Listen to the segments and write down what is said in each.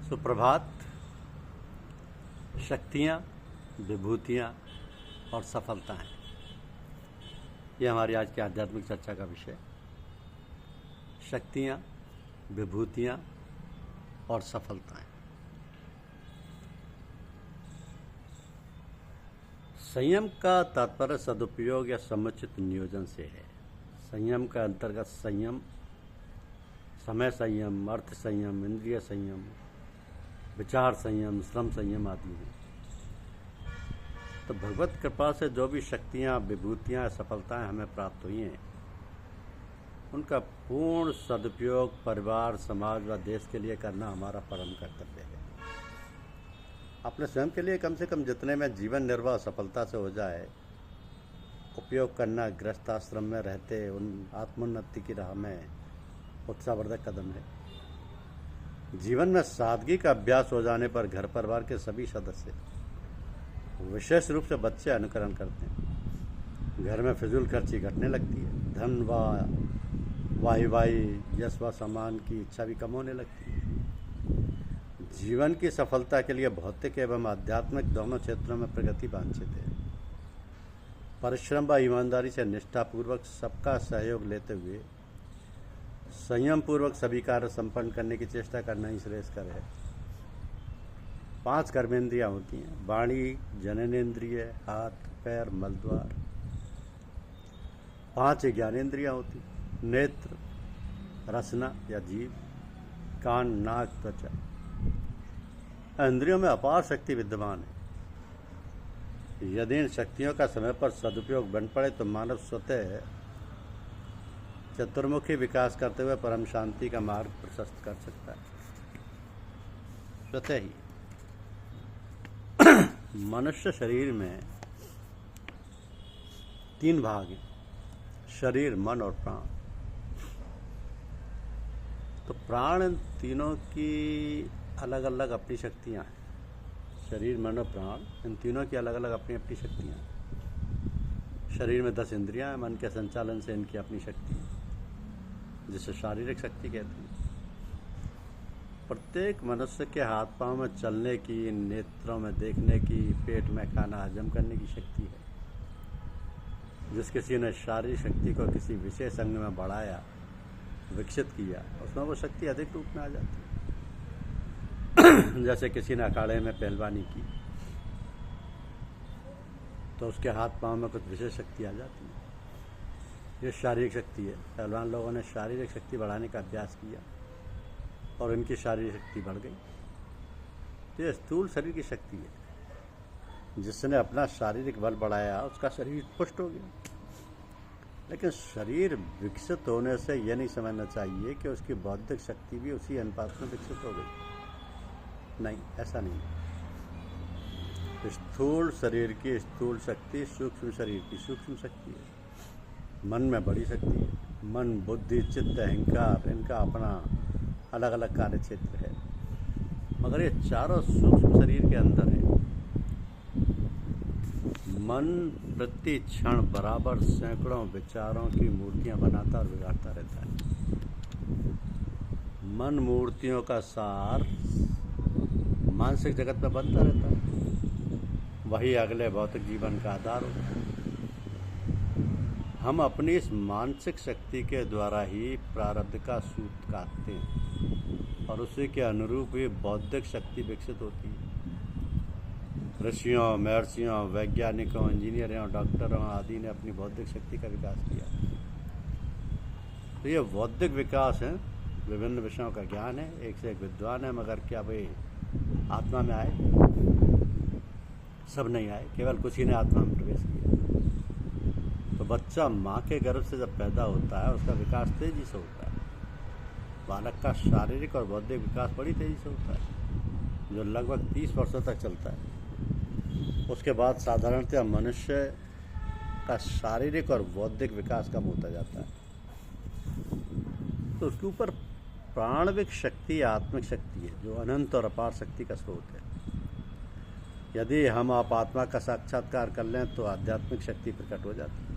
सुप्रभात। शक्तियाँ, विभूतियाँ और सफलताएँ, ये हमारी आज की आध्यात्मिक चर्चा का विषय। शक्तियाँ, विभूतियाँ और सफलताएँ। संयम का तात्पर्य सदुपयोग या समुचित नियोजन से है। संयम का अंतर्गत संयम, समय संयम, अर्थ संयम, इंद्रिय संयम, विचार संयम, श्रम संयम आदि हैं। तो भगवत कृपा से जो भी शक्तियाँ, विभूतियाँ, सफलताएँ हमें प्राप्त हुई हैं, उनका पूर्ण सदुपयोग परिवार, समाज व देश के लिए करना हमारा परम कर्तव्य है। अपने स्वयं के लिए कम से कम जितने में जीवन निर्वाह सफलता से हो जाए, उपयोग करना गृहस्थाश्रम में रहते उन आत्मोन्नति की राह में उत्साहवर्धक कदम है। जीवन में सादगी का अभ्यास हो जाने पर घर परिवार के सभी सदस्य, विशेष रूप से बच्चे, अनुकरण करते हैं। घर में फिजूल खर्ची घटने लगती है। धन व वाही, यश व सम्मान की इच्छा भी कम होने लगती है। जीवन की सफलता के लिए भौतिक एवं आध्यात्मिक दोनों क्षेत्रों में प्रगति वांछित है। परिश्रम व ईमानदारी से निष्ठापूर्वक सबका सहयोग लेते हुए संयम पूर्वक सभी कार्य संपन्न करने की चेष्टा करना ही श्रेयस्कर है। 5 कर्मेंद्रियां होती हैं: वाणी, जननेन्द्रिय, हाथ, पैर, मलद्वार। 5 ज्ञानेन्द्रियां होती हैं: नेत्र, रसना या जीभ, कान, नाक, त्वचा। इंद्रियों में अपार शक्ति विद्यमान है। यदि इन शक्तियों का समय पर सदुपयोग बन पड़े तो मानव स्वतः चतुर्मुखी विकास करते हुए परम शांति का मार्ग प्रशस्त कर सकता है। स्वतः ही मनुष्य शरीर में 3 भाग हैं: शरीर, मन और प्राण। तो प्राण, इन तीनों की अलग अलग अपनी शक्तियां हैं। शरीर, मन और प्राण, इन तीनों की अलग अलग अपनी अपनी शक्तियां हैं। शरीर में 10 इंद्रियां हैं। मन के संचालन से इनकी अपनी शक्ति है, जिसे शारीरिक शक्ति कहते हैं। प्रत्येक मनुष्य के हाथ पांव में चलने की, नेत्रों में देखने की, पेट में खाना हजम करने की शक्ति है। जिस किसी ने शारीरिक शक्ति को किसी विशेष अंग में बढ़ाया, विकसित किया, उसमें वो शक्ति अधिक रूप में आ जाती है। जैसे किसी ने अखाड़े में पहलवानी की तो उसके हाथ पांव में कुछ विशेष शक्ति आ जाती है। ये शारीरिक शक्ति है। पहलवान लोगों ने शारीरिक शक्ति बढ़ाने का अभ्यास किया और इनकी शारीरिक शक्ति बढ़ गई। तो ये स्थूल शरीर की शक्ति है। जिसने अपना शारीरिक बल बढ़ाया, उसका शरीर पुष्ट हो गया। लेकिन शरीर विकसित होने से यह नहीं समझना चाहिए कि उसकी बौद्धिक शक्ति भी उसी अनुपात में विकसित हो गई। नहीं, ऐसा नहीं। स्थूल शरीर की स्थूल शक्ति सूक्ष्म शरीर की सूक्ष्म शक्ति है। मन में बड़ी शक्ति है। मन, बुद्धि, चित्त, अहंकार, इनका अपना अलग अलग कार्य क्षेत्र है, मगर ये चारों सूक्ष्म शरीर के अंदर है। मन प्रति क्षण बराबर सैकड़ों विचारों की मूर्तियां बनाता और बिगाड़ता रहता है। मन मूर्तियों का सार मानसिक जगत में बनता रहता है। वही अगले भौतिक जीवन का आधार होता है। हम अपनी इस मानसिक शक्ति के द्वारा ही प्रारब्ध का सूत काटते हैं और उसी के अनुरूप ही बौद्धिक शक्ति विकसित होती है। ऋषियों, महर्षियों, वैज्ञानिकों, इंजीनियरों, डॉक्टरों आदि ने अपनी बौद्धिक शक्ति का विकास किया। तो ये बौद्धिक विकास है। विभिन्न विषयों का ज्ञान है, एक से एक विद्वान है, मगर क्या वे आत्मा में आए? सब नहीं आए, केवल कुछ ही ने आत्मा में प्रवेश किया। तो बच्चा माँ के गर्भ से जब पैदा होता है, उसका विकास तेजी से होता है। बालक का शारीरिक और बौद्धिक विकास बड़ी तेजी से होता है, जो लगभग 30 वर्षों तक चलता है। उसके बाद साधारणतः मनुष्य का शारीरिक और बौद्धिक विकास कम होता जाता है। तो उसके ऊपर प्राणविक शक्ति आत्मिक शक्ति है, जो अनंत और अपार शक्ति का स्रोत है। यदि हम आप आत्मा का साक्षात्कार कर लें तो आध्यात्मिक शक्ति प्रकट हो जाती है।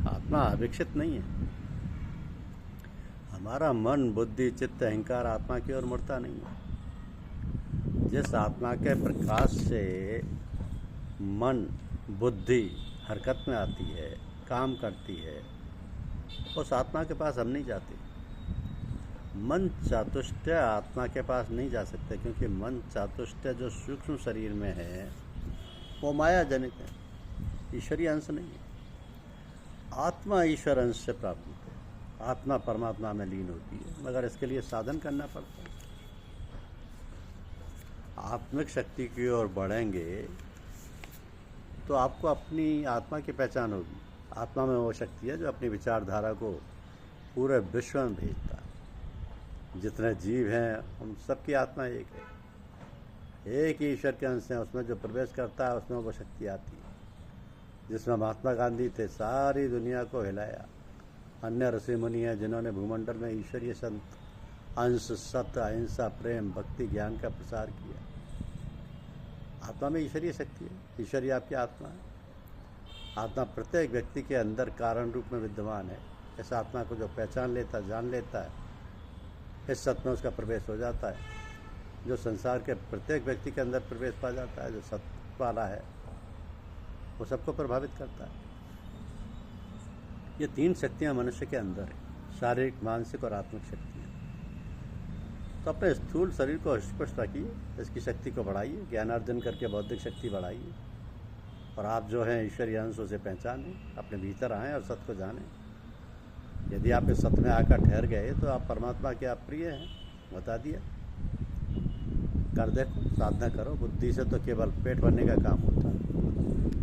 आत्मा अविकसित नहीं है। हमारा मन, बुद्धि, चित्त, अहंकार आत्मा की ओर मुड़ता नहीं है। जिस आत्मा के प्रकाश से मन बुद्धि हरकत में आती है, काम करती है, उस आत्मा के पास हम नहीं जाते। मन चातुष्टय आत्मा के पास नहीं जा सकते, क्योंकि मन चातुष्टय जो सूक्ष्म शरीर में है वो माया जनित है, ईश्वरीय अंश नहीं है। आत्मा ईश्वर अंश से प्राप्त होती है, आत्मा परमात्मा में लीन होती है, मगर इसके लिए साधन करना पड़ता है। आत्मिक शक्ति की ओर बढ़ेंगे तो आपको अपनी आत्मा की पहचान होगी। आत्मा में वो शक्ति है जो अपनी विचारधारा को पूरे विश्व में भेजता है। जितने जीव हैं उन सबकी आत्मा एक है, एक ही ईश्वर के अंश है। उसमें जो प्रवेश करता है उसमें वो शक्ति आती है। जिसमें महात्मा गांधी थे, सारी दुनिया को हिलाया। अन्य ऋषि मुनि हैं जिन्होंने भूमंडल में ईश्वरीय संत अंश, सत्य, अहिंसा, प्रेम, भक्ति, ज्ञान का प्रसार किया। आत्मा में ईश्वरीय शक्ति है, ईश्वरीय आपकी आत्मा है। आत्मा प्रत्येक व्यक्ति के अंदर कारण रूप में विद्यमान है। इस आत्मा को जो पहचान लेता, जान लेता है, इस सत्य में उसका प्रवेश हो जाता है। जो संसार के प्रत्येक व्यक्ति के अंदर प्रवेश पा जाता है, जो सत्य वाला है, वो सबको प्रभावित करता है। ये तीन शक्तियाँ मनुष्य के अंदर है, शारीरिक, मानसिक और आत्मिक शक्तियाँ। तो अपने स्थूल शरीर को स्पष्ट रखिए, इसकी शक्ति को बढ़ाइए, ज्ञानार्जन करके बौद्धिक शक्ति बढ़ाइए, और आप जो हैं ईश्वरीय अंशों से पहचानें, अपने भीतर आएँ और सत्य को जानें। यदि आप इस सत्य में आकर ठहर गए तो आप परमात्मा के आप प्रिय हैं, बता दिया। कर देखो, साधना करो। बुद्धि से तो केवल पेट भरने का काम होता है।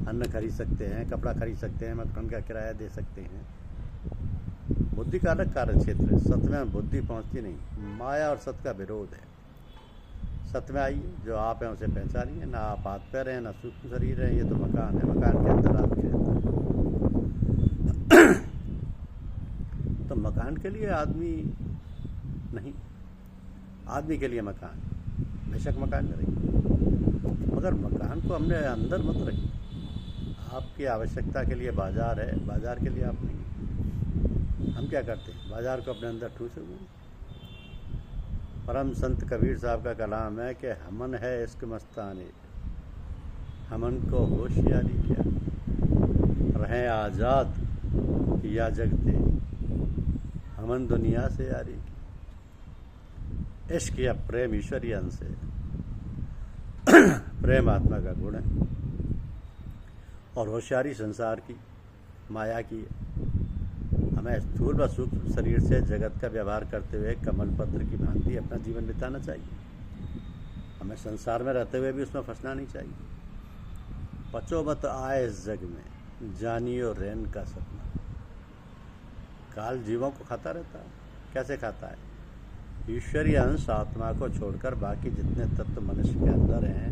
अन्न खरीद सकते हैं, कपड़ा खरीद सकते हैं, मकान का किराया दे सकते हैं। बुद्धि का अलग कार्य क्षेत्र है। सत्य में बुद्धि पहुंचती नहीं, माया और सत्य का विरोध है। सत्य में आइए, जो आप हैं उसे पहचानिए। ना आप हाथ पैर हैं, ना सूक्ष्म शरीर है, ये तो मकान है, मकान के अंदर आदमी रहता है। तो मकान के लिए आदमी नहीं, आदमी के लिए मकान। बेशक मकान में रहिए, मगर मकान को हमने अंदर मत रखिए। आपकी आवश्यकता के लिए बाजार है, बाजार के लिए आप नहीं। हम क्या करते हैं, बाजार को अपने अंदर ठूसे हुए। परम संत कबीर साहब का कलाम है कि हमन है इश्क मस्ताने, हमन को होशियारी क्या, रहें आज़ाद या जगते, हमन दुनिया से यारी की। इश्क या प्रेम ईश्वरीय अंश है। प्रेम आत्मा का गुण है, और होशियारी संसार की, माया की है। हमें स्थूल व सूक्ष्म शरीर से जगत का व्यवहार करते हुए कमल पत्र की भांति अपना जीवन बिताना चाहिए। हमें संसार में रहते हुए भी उसमें फंसना नहीं चाहिए। पचो मत आए इस जग में, जानियो रैन का सपना। काल जीवों को खाता रहता है। कैसे खाता है? ईश्वरीय अंश आत्मा को छोड़कर बाकी जितने तत्व मनुष्य के अंदर हैं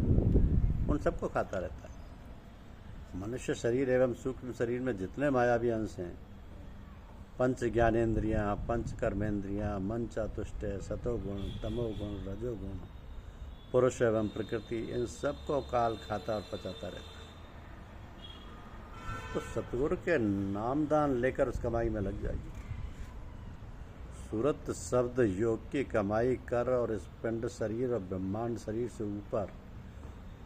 उन सबको खाता रहता है। मनुष्य शरीर एवं सूक्ष्म शरीर में जितने मायावी अंश हैं, पंच ज्ञानेन्द्रियाँ, पंच कर्मेंद्रियाँ, मन चातुष्टय, सतोगुण, तमोगुण, रजोगुण, पुरुष एवं प्रकृति, इन सबको काल खाता और पचाता रहता है। तो सतगुरु के नामदान लेकर उस कमाई में लग जाइए। सूरत शब्द योग की कमाई कर और इस पिंड शरीर और ब्रह्मांड शरीर से ऊपर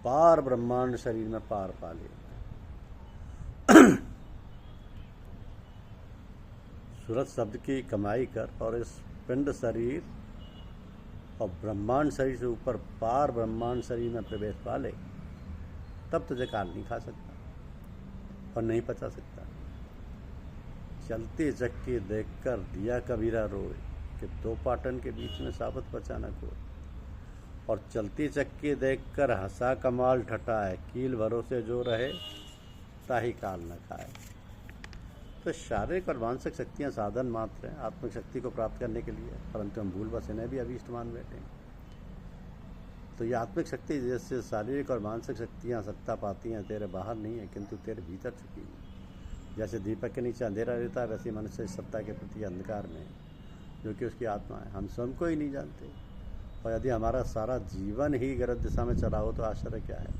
पार ब्रह्मांड शरीर में पार पा ले। सूरत शब्द की कमाई कर और इस पिंड शरीर और ब्रह्मांड शरीर से ऊपर पार ब्रह्मांड शरीर में प्रवेश पा ले, तब तुझे काल नहीं खा सकता और नहीं पचा सकता। चलती चक्की देखकर दिया कबीरा रोए कि दो पाटन के बीच में साबत बचाना कोई। और चलती चक्की देखकर हंसा कमाल ठटाए, कील भरोसे जो रहे ताही काल न खाए। तो शारीरिक और मानसिक शक्तियाँ साधन मात्र हैं आत्मिक शक्ति को प्राप्त करने के लिए, परंतु हम भूलवश इन्हें भी अभीष्ट मान बैठे हैं। तो ये आत्मिक शक्ति जैसे शारीरिक और मानसिक शक्तियाँ सत्ता पाती हैं, तेरे बाहर नहीं है किंतु तेरे भीतर छुपी हैं। जैसे दीपक के नीचे अंधेरा रहता है, वैसे मनुष्य सत्ता के प्रति अंधकार में, जो कि उसकी आत्मा है। हम स्वयं को ही नहीं जानते, और यदि हमारा सारा जीवन ही गलत दिशा में चला हो तो आश्चर्य क्या है।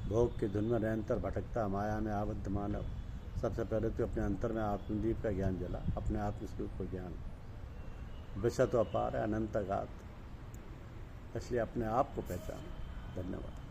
भोग की धुन में निरंतर भटकता माया में आबद्ध मानव सबसे पहले तो अपने अंतर में आत्मदीप का ज्ञान जला, अपने आत्मस्वरूप को ज्ञान। विषय तो अपार है, अनंत अगाध, इसलिए अपने आप को पहचान। धन्यवाद।